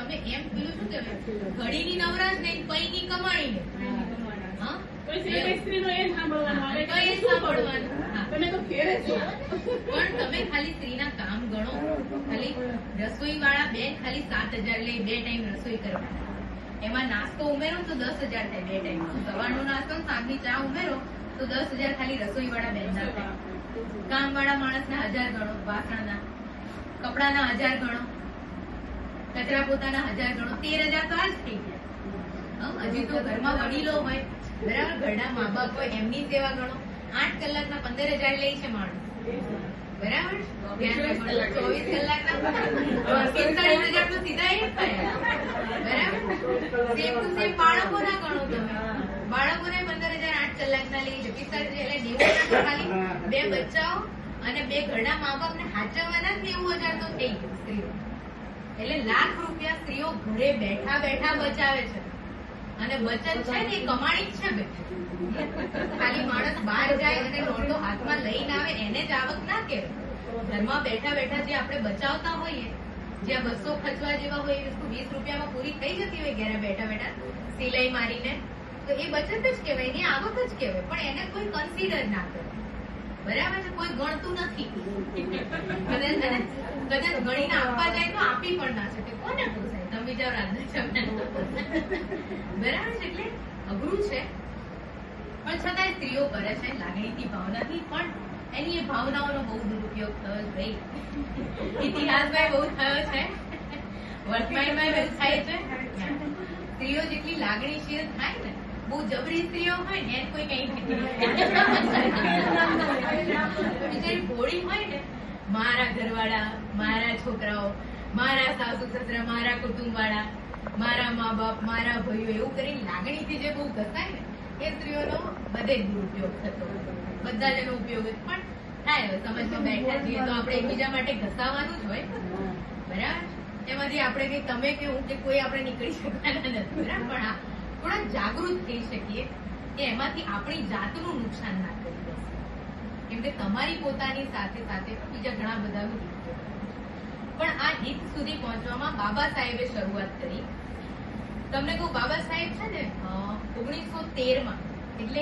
તમે એમ પેલું શું કહેવાય, ઘડીની નવરાશ નહીં, પૈની કમાણી ને. હા, સ્ત્રીનો એ સાંભળવાનું આવે, તો એ સાંભળવાનું. તમે તો ફેરે છો. પણ તમે ખાલી સ્ત્રીના કામ ગણો, ખાલી રસોઈ વાળા બેન ખાલી 7,000 લે, 2 ટાઈમ રસોઈ કરવાના, એમાં નાસ્તો ઉમેરો તો 10,000 થાય, 2 ટાઈમ. સવારનો નાસ્તો સાંજની ચા ઉમેરો તો 10,000 ખાલી રસોઈ વાળા બેન ના થાય. કામ વાળા માણસના 1,000 ગણો, વાસણના કપડાના 1,000 ગણો, કચરા પોતાના 1,000 ગણો, 13,000 તો આ જ થઈ ગયા. હજી તો ઘરમાં વડીલો હોય, બરાબર, ઘરના મા બાપ હોય, એમની સેવા ગણો. 8 કલાકના 15,000 લે છે માણસ, બરાબર. 24 કલાકના 45,000 તો સીધા એ થાય, બરાબર. સેમ ટુ સેમ બાળકોના ગણો તમે, બાળકોને 15,000 8 કલાકના લે છે, 45,000 એટલે 90,000 ખાલી 2 બચ્ચાઓ અને 2 ઘરના મા બાપ ને હાચવવાના 90,000 તો થઈ ગયું સ્ત્રીઓ. એટલે લાખ રૂપિયા સ્ત્રીઓ ઘરે બેઠા બેઠા બચાવે છે. અને બચત છે ને એ કમાણી જ છે બેઠી. ખાલી માણસ બહાર જાય અને નોટો હાથમાં લઈને આવે એને જ આવક ના કહેવાય. ઘરમાં બેઠા બેઠા જે આપણે બચાવતા હોઈએ, જ્યાં 200 ખર્ચવા જેવા હોય એ વસ્તુ 20 રૂપિયામાં પૂરી થઈ જતી હોય ઘરે બેઠા બેઠા સિલાઈ મારીને, તો એ બચત જ કહેવાય, એની આવક જ કહેવાય. પણ એને કોઈ કન્સિડર ના કરે, બરાબર છે, કોઈ ગણતું નથી. કદાચ ગણીને આપવા જાય તો આપી પણ ના શકે, કોને પૂછાય? તમે જાઓ રાધા બરાબર છે. એટલે અઘરું છે, પણ છતાંય સ્ત્રીઓ કરે છે લાગણીથી, ભાવનાથી. પણ એની એ ભાવનાઓનો બહુ દુરુપયોગ થયો છે ભાઈ, ઇતિહાસમાં બહુ થયો છે, વર્તમાનમાં બહુ થાય છે. સ્ત્રીઓ જેટલી લાગણીશીલ થાય ને, બહુ જબરી સ્ત્રીઓ હોય ને એને કોઈ કઈ બિચારી ભોળી હોય ને, મારા ઘરવાળા, મારા છોકરાઓ, મારા સાસુ સસરા, મારા કુટુંબ વાળા, મારા મા બાપ, મારા ભાઈઓ, એવું કરીને લાગણીથી જે બહુ ઘસાય ને, એ સ્ત્રીઓનો બધે દુરુપયોગ થતો. બધા જ એનો ઉપયોગ પણ થાય. હવે સમજમાં બેઠા છીએ તો આપણે એકબીજા માટે ઘસાવાનું જ હોય, બરાબર. એમાંથી આપણે કઈ તમે કે હું કે કોઈ આપણે નીકળી શકવાના નથી, બરાબર. પણ હા, થોડા જાગૃત થઈ શકીએ કે એમાંથી આપણી જાતનું નુકસાન ના કરી દે. કેમ કે તમારી પોતાની સાથે સાથે બીજા ઘણા બધા પણ આ હિત સુધી પહોંચવામાં બાબા સાહેબે શરૂઆત કરી. તમને કહું, બાબા સાહેબ છે ને 1913 માં, એટલે